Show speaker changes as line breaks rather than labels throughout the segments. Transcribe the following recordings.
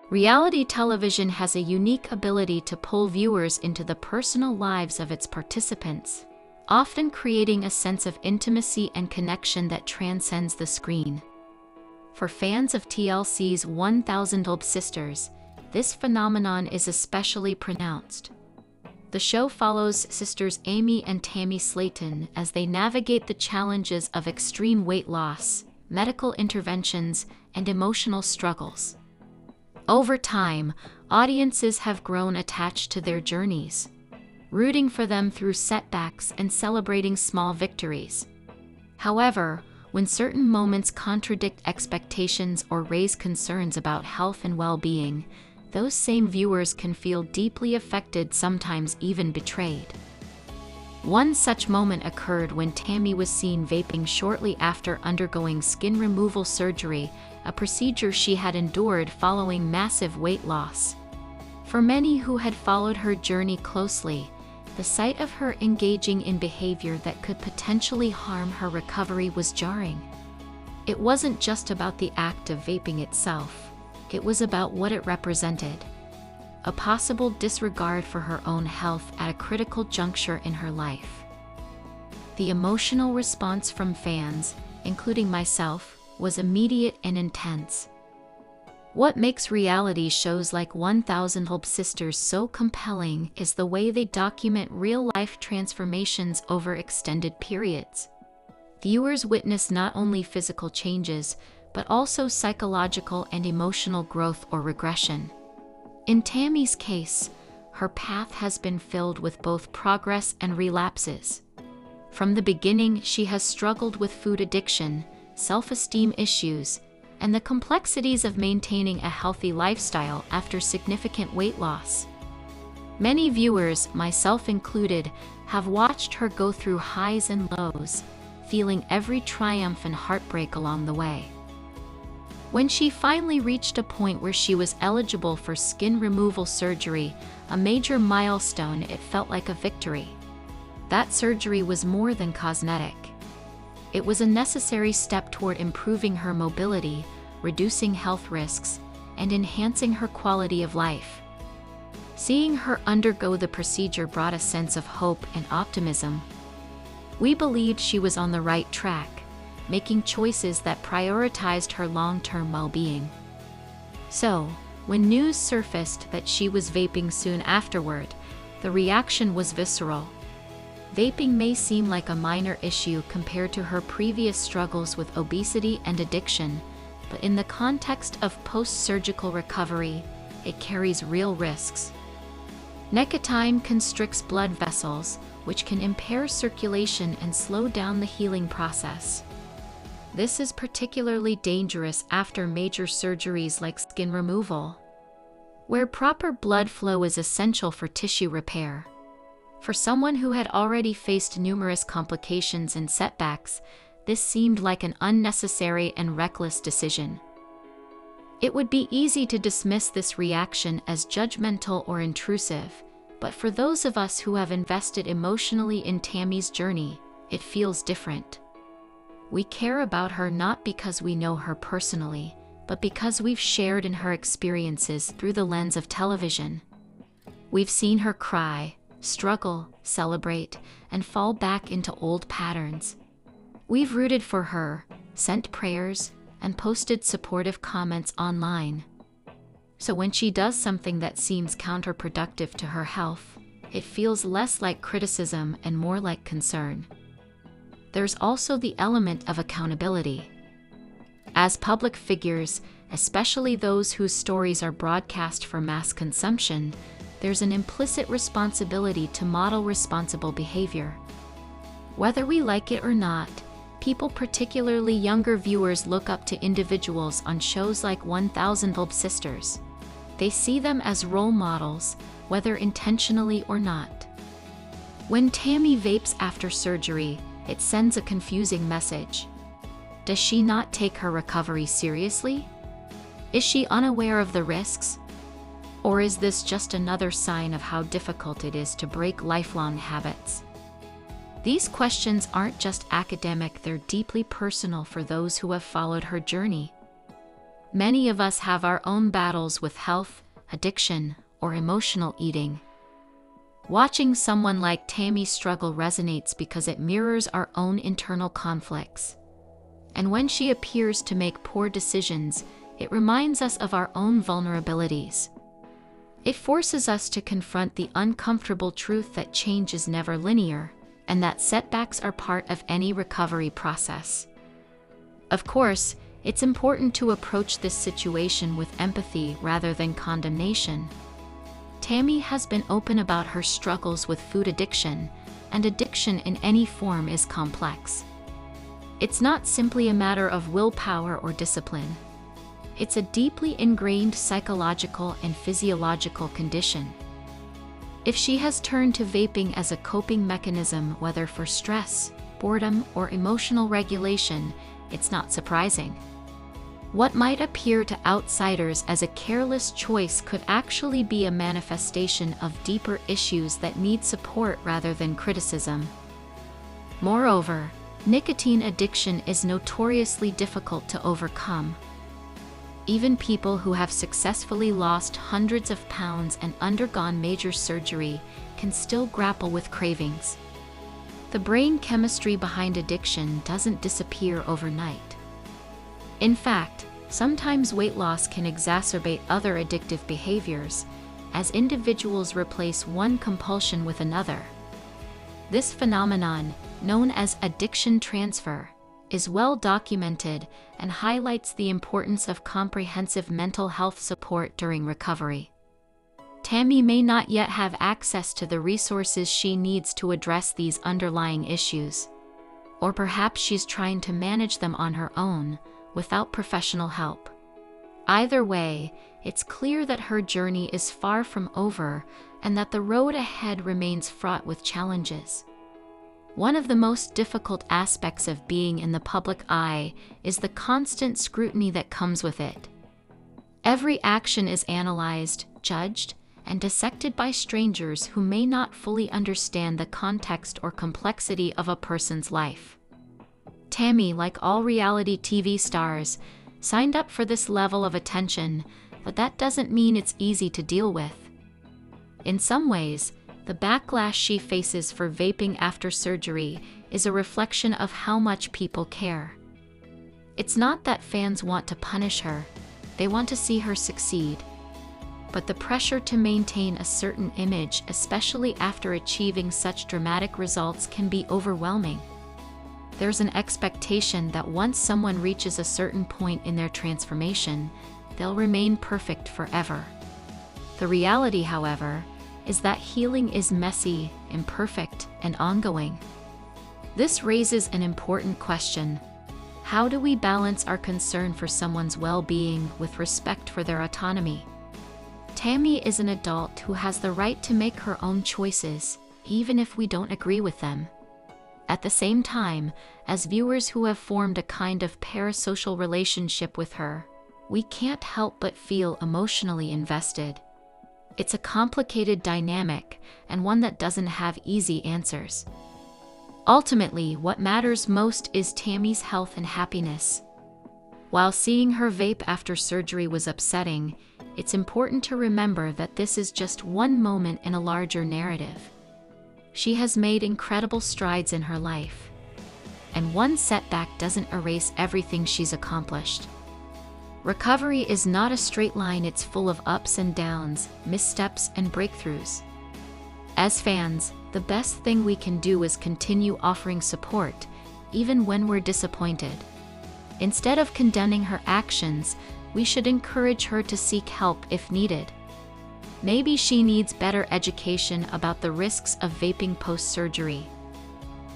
Reality television has a unique ability to pull viewers into the personal lives of its participants, often creating a sense of intimacy and connection that transcends the screen. For fans of TLC's 1000 Olb Sisters, this phenomenon is especially pronounced. The show follows sisters Amy and Tammy Slaton as they navigate the challenges of extreme weight loss, medical interventions, and emotional struggles. Over time, audiences have grown attached to their journeys, rooting for them through setbacks and celebrating small victories. However, when certain moments contradict expectations or raise concerns about health and well-being, those same viewers can feel deeply affected, sometimes even betrayed. One such moment occurred when Tammy was seen vaping shortly after undergoing skin removal surgery, a procedure she had endured following massive weight loss. For many who had followed her journey closely, the sight of her engaging in behavior that could potentially harm her recovery was jarring. It wasn't just about the act of vaping itself, it was about what it represented: a possible disregard for her own health at a critical juncture in her life. The emotional response from fans, including myself, was immediate and intense. What makes reality shows like 1000 Olb Sisters so compelling is the way they document real-life transformations over extended periods. Viewers witness not only physical changes, but also psychological and emotional growth or regression. In Tammy's case, her path has been filled with both progress and relapses. From the beginning, she has struggled with food addiction, self-esteem issues, and the complexities of maintaining a healthy lifestyle after significant weight loss. Many viewers, myself included, have watched her go through highs and lows, feeling every triumph and heartbreak along the way. When she finally reached a point where she was eligible for skin removal surgery, a major milestone, it felt like a victory. That surgery was more than cosmetic. It was a necessary step toward improving her mobility, reducing health risks, and enhancing her quality of life. Seeing her undergo the procedure brought a sense of hope and optimism. We believed she was on the right track, making choices that prioritized her long-term well-being. So, when news surfaced that she was vaping soon afterward, the reaction was visceral. Vaping may seem like a minor issue compared to her previous struggles with obesity and addiction, but in the context of post-surgical recovery, it carries real risks. Nicotine constricts blood vessels, which can impair circulation and slow down the healing process. This is particularly dangerous after major surgeries like skin removal, where proper blood flow is essential for tissue repair. For someone who had already faced numerous complications and setbacks, this seemed like an unnecessary and reckless decision. It would be easy to dismiss this reaction as judgmental or intrusive, but for those of us who have invested emotionally in Tammy's journey, it feels different. We care about her not because we know her personally, but because we've shared in her experiences through the lens of television. We've seen her cry, struggle, celebrate, and fall back into old patterns. We've rooted for her, sent prayers, and posted supportive comments online. So when she does something that seems counterproductive to her health, it feels less like criticism and more like concern. There's also the element of accountability. As public figures, especially those whose stories are broadcast for mass consumption, there's an implicit responsibility to model responsible behavior. Whether we like it or not, people, particularly younger viewers, look up to individuals on shows like 1000 Olb Sisters. They see them as role models, whether intentionally or not. When Tammy vapes after surgery, it sends a confusing message. Does she not take her recovery seriously? Is she unaware of the risks? Or is this just another sign of how difficult it is to break lifelong habits? These questions aren't just academic, they're deeply personal for those who have followed her journey. Many of us have our own battles with health, addiction, or emotional eating. Watching someone like Tammy struggle resonates because it mirrors our own internal conflicts. And when she appears to make poor decisions, it reminds us of our own vulnerabilities. It forces us to confront the uncomfortable truth that change is never linear, and that setbacks are part of any recovery process. Of course, it's important to approach this situation with empathy rather than condemnation. Tammy has been open about her struggles with food addiction, and addiction in any form is complex. It's not simply a matter of willpower or discipline. It's a deeply ingrained psychological and physiological condition. If she has turned to vaping as a coping mechanism, whether for stress, boredom, or emotional regulation, it's not surprising. What might appear to outsiders as a careless choice could actually be a manifestation of deeper issues that need support rather than criticism. Moreover, nicotine addiction is notoriously difficult to overcome. Even people who have successfully lost hundreds of pounds and undergone major surgery can still grapple with cravings. The brain chemistry behind addiction doesn't disappear overnight. In fact, sometimes weight loss can exacerbate other addictive behaviors, as individuals replace one compulsion with another. This phenomenon, known as addiction transfer, is well documented and highlights the importance of comprehensive mental health support during recovery. Tammy may not yet have access to the resources she needs to address these underlying issues, or perhaps she's trying to manage them on her own, without professional help. Either way, it's clear that her journey is far from over and that the road ahead remains fraught with challenges. One of the most difficult aspects of being in the public eye is the constant scrutiny that comes with it. Every action is analyzed, judged, and dissected by strangers who may not fully understand the context or complexity of a person's life. Tammy, like all reality TV stars, signed up for this level of attention, but that doesn't mean it's easy to deal with. In some ways, the backlash she faces for vaping after surgery is a reflection of how much people care. It's not that fans want to punish her, they want to see her succeed. But the pressure to maintain a certain image, especially after achieving such dramatic results, can be overwhelming. There's an expectation that once someone reaches a certain point in their transformation, they'll remain perfect forever. The reality, however, is that healing is messy, imperfect, and ongoing. This raises an important question. How do we balance our concern for someone's well-being with respect for their autonomy? Tammy is an adult who has the right to make her own choices, even if we don't agree with them. At the same time, as viewers who have formed a kind of parasocial relationship with her, we can't help but feel emotionally invested. It's a complicated dynamic, and one that doesn't have easy answers. Ultimately, what matters most is Tammy's health and happiness. While seeing her vape after surgery was upsetting, it's important to remember that this is just one moment in a larger narrative. She has made incredible strides in her life, and one setback doesn't erase everything she's accomplished. Recovery is not a straight line, it's full of ups and downs, missteps and breakthroughs. As fans, the best thing we can do is continue offering support, even when we're disappointed. Instead of condemning her actions, we should encourage her to seek help if needed. Maybe she needs better education about the risks of vaping post-surgery.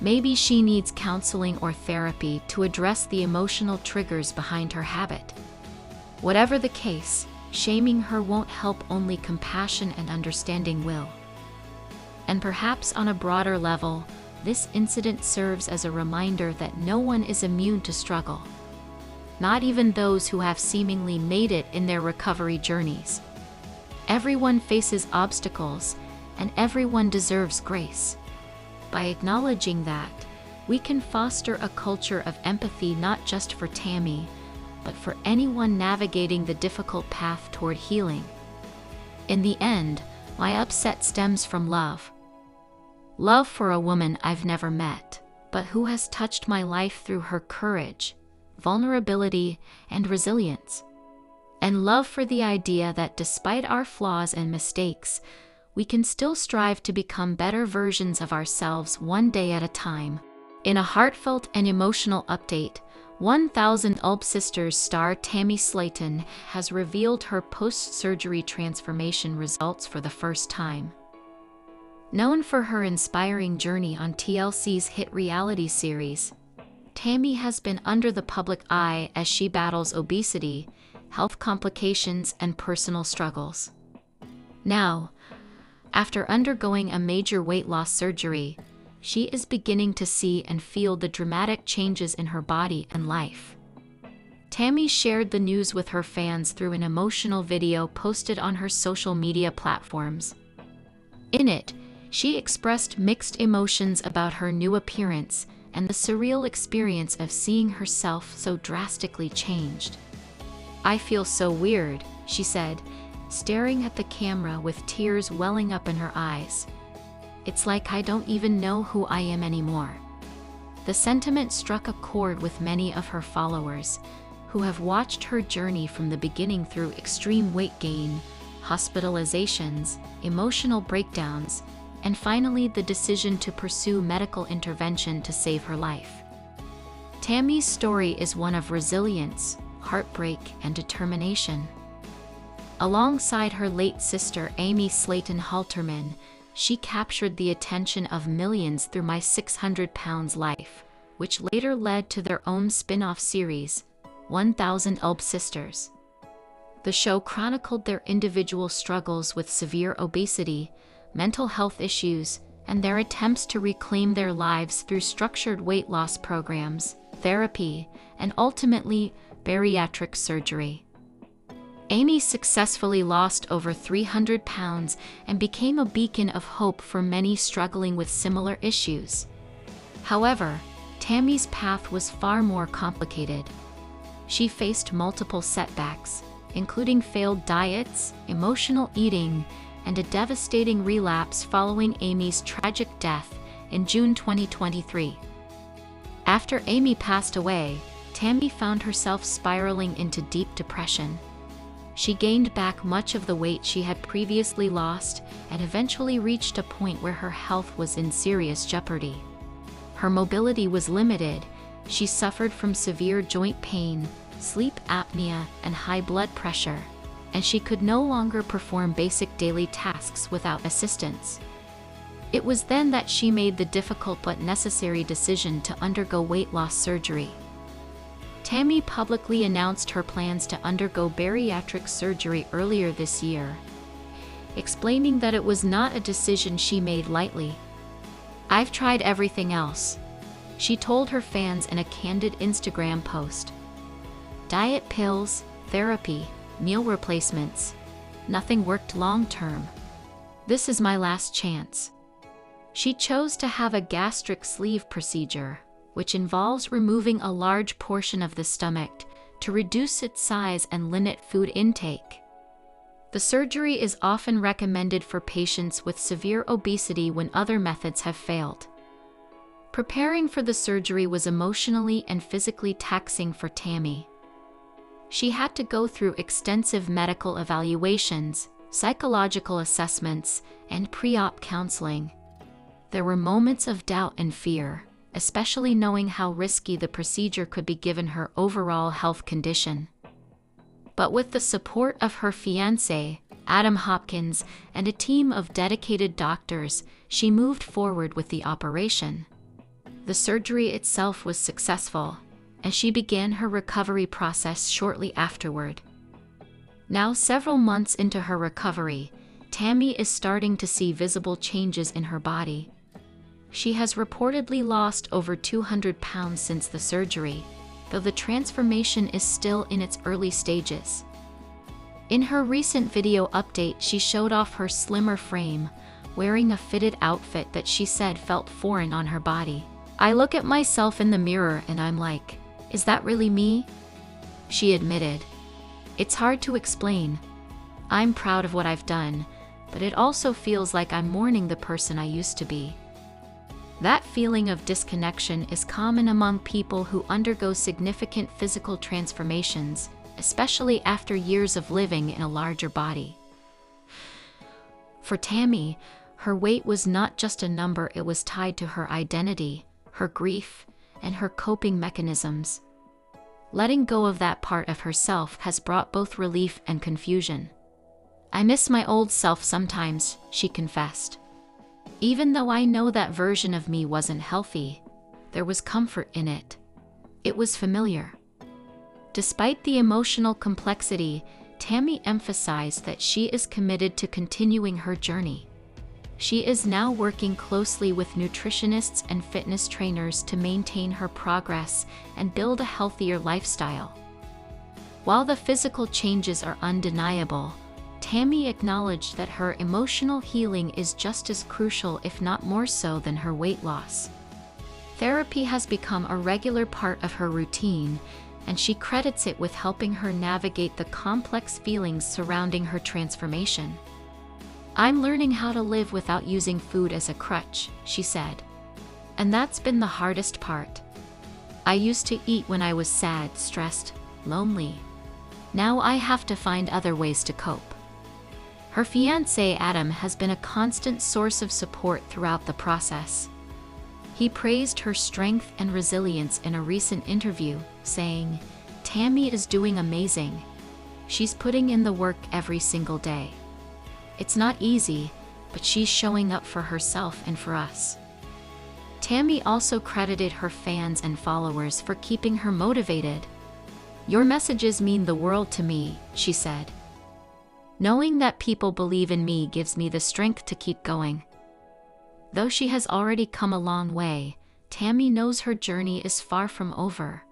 Maybe she needs counseling or therapy to address the emotional triggers behind her habit. Whatever the case, shaming her won't help, only compassion and understanding will. And perhaps on a broader level, this incident serves as a reminder that no one is immune to struggle. Not even those who have seemingly made it in their recovery journeys. Everyone faces obstacles, and everyone deserves grace. By acknowledging that, we can foster a culture of empathy not just for Tammy, but for anyone navigating the difficult path toward healing. In the end, my upset stems from love. Love for a woman I've never met, but who has touched my life through her courage, vulnerability, and resilience. And love for the idea that despite our flaws and mistakes, we can still strive to become better versions of ourselves one day at a time. In a heartfelt and emotional update, 1000 Ulb Sisters star Tammy Slaton has revealed her post-surgery transformation results for the first time. Known for her inspiring journey on TLC's hit reality series, Tammy has been under the public eye as she battles obesity, health complications, and personal struggles. Now, after undergoing a major weight loss surgery, she is beginning to see and feel the dramatic changes in her body and life. Tammy shared the news with her fans through an emotional video posted on her social media platforms. In it, she expressed mixed emotions about her new appearance and the surreal experience of seeing herself so drastically changed. "I feel so weird," she said, staring at the camera with tears welling up in her eyes. "It's like I don't even know who I am anymore." The sentiment struck a chord with many of her followers, who have watched her journey from the beginning through extreme weight gain, hospitalizations, emotional breakdowns, and finally the decision to pursue medical intervention to save her life. Tammy's story is one of resilience, heartbreak, and determination. Alongside her late sister Amy Slaton Halterman, she captured the attention of millions through My 600 Pounds Life, which later led to their own spin-off series, 1000 Ulb Sisters. The show chronicled their individual struggles with severe obesity, mental health issues, and their attempts to reclaim their lives through structured weight loss programs, therapy, and ultimately, bariatric surgery. Amy successfully lost over 300 pounds and became a beacon of hope for many struggling with similar issues. However, Tammy's path was far more complicated. She faced multiple setbacks, including failed diets, emotional eating, and a devastating relapse following Amy's tragic death in June 2023. After Amy passed away, Tammy found herself spiraling into deep depression. She gained back much of the weight she had previously lost and eventually reached a point where her health was in serious jeopardy. Her mobility was limited, she suffered from severe joint pain, sleep apnea, and high blood pressure, and she could no longer perform basic daily tasks without assistance. It was then that she made the difficult but necessary decision to undergo weight loss surgery. Tammy publicly announced her plans to undergo bariatric surgery earlier this year, explaining that it was not a decision she made lightly. "I've tried everything else," she told her fans in a candid Instagram post. "Diet, pills, therapy, meal replacements. Nothing worked long-term. This is my last chance." She chose to have a gastric sleeve procedure, which involves removing a large portion of the stomach to reduce its size and limit food intake. The surgery is often recommended for patients with severe obesity when other methods have failed. Preparing for the surgery was emotionally and physically taxing for Tammy. She had to go through extensive medical evaluations, psychological assessments, and pre-op counseling. There were moments of doubt and fear, especially knowing how risky the procedure could be given her overall health condition. But with the support of her fiancé, Adam Hopkins, and a team of dedicated doctors, she moved forward with the operation. The surgery itself was successful, and she began her recovery process shortly afterward. Now, several months into her recovery, Tammy is starting to see visible changes in her body. She has reportedly lost over 200 pounds since the surgery, though the transformation is still in its early stages. In her recent video update, she showed off her slimmer frame, wearing a fitted outfit that she said felt foreign on her body. "I look at myself in the mirror and I'm like, is that really me?" she admitted. "It's hard to explain. I'm proud of what I've done, but it also feels like I'm mourning the person I used to be." That feeling of disconnection is common among people who undergo significant physical transformations, especially after years of living in a larger body. For Tammy, her weight was not just a number, it was tied to her identity, her grief, and her coping mechanisms. Letting go of that part of herself has brought both relief and confusion. "I miss my old self sometimes," she confessed. "Even though I know that version of me wasn't healthy, there was comfort in it. It was familiar." Despite the emotional complexity, Tammy emphasized that she is committed to continuing her journey. She is now working closely with nutritionists and fitness trainers to maintain her progress and build a healthier lifestyle. While the physical changes are undeniable, Tammy acknowledged that her emotional healing is just as crucial, if not more so, than her weight loss. Therapy has become a regular part of her routine, and she credits it with helping her navigate the complex feelings surrounding her transformation. "I'm learning how to live without using food as a crutch," she said. "And that's been the hardest part. I used to eat when I was sad, stressed, lonely. Now I have to find other ways to cope." Her fiancé Adam has been a constant source of support throughout the process. He praised her strength and resilience in a recent interview, saying, "Tammy is doing amazing. She's putting in the work every single day. It's not easy, but she's showing up for herself and for us." Tammy also credited her fans and followers for keeping her motivated. "Your messages mean the world to me," she said. "Knowing that people believe in me gives me the strength to keep going." Though she has already come a long way, Tammy knows her journey is far from over.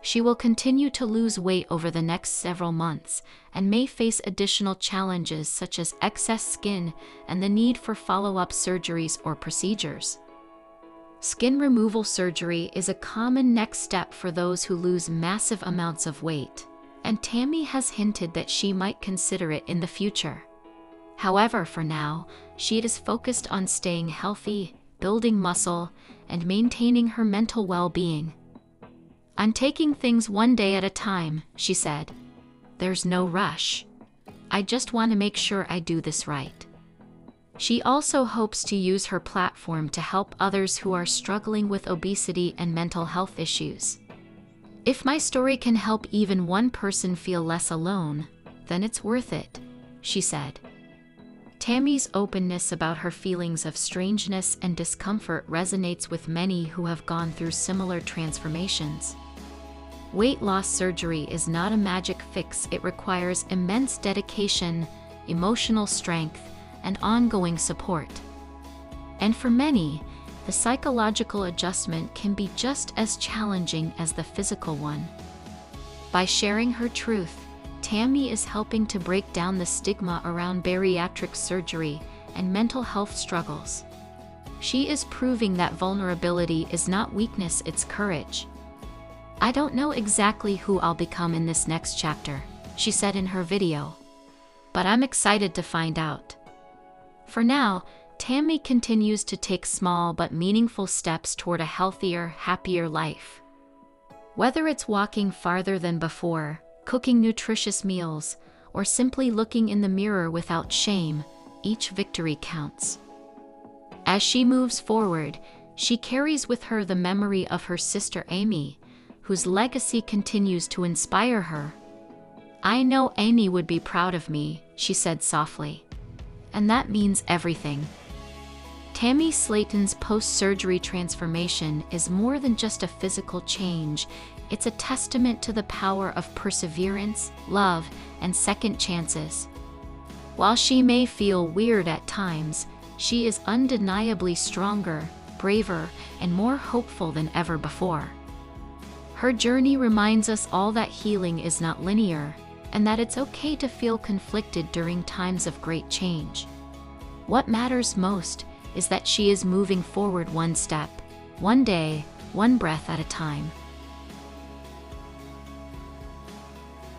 She will continue to lose weight over the next several months and may face additional challenges such as excess skin and the need for follow-up surgeries or procedures. Skin removal surgery is a common next step for those who lose massive amounts of weight, and Tammy has hinted that she might consider it in the future. However, for now, she is focused on staying healthy, building muscle, and maintaining her mental well-being. "I'm taking things one day at a time," she said. "There's no rush. I just want to make sure I do this right." She also hopes to use her platform to help others who are struggling with obesity and mental health issues. "If my story can help even one person feel less alone, then it's worth it," she said. Tammy's openness about her feelings of strangeness and discomfort resonates with many who have gone through similar transformations. Weight loss surgery is not a magic fix. It requires immense dedication, emotional strength, and ongoing support. And for many, the psychological adjustment can be just as challenging as the physical one. By sharing her truth, Tammy is helping to break down the stigma around bariatric surgery and mental health struggles. She is proving that vulnerability is not weakness, it's courage. "I don't know exactly who I'll become in this next chapter," she said in her video, "but I'm excited to find out." For now, Tammy continues to take small but meaningful steps toward a healthier, happier life. Whether it's walking farther than before, cooking nutritious meals, or simply looking in the mirror without shame, each victory counts. As she moves forward, she carries with her the memory of her sister Amy, whose legacy continues to inspire her. "I know Amy would be proud of me," she said softly. "And that means everything." Tammy Slaton's post-surgery transformation is more than just a physical change. It's a testament to the power of perseverance, love, and second chances. While she may feel weird at times, she is undeniably stronger, braver, and more hopeful than ever before. Her journey reminds us all that healing is not linear, and that it's okay to feel conflicted during times of great change. What matters most is that she is moving forward one step, one day, one breath at a time.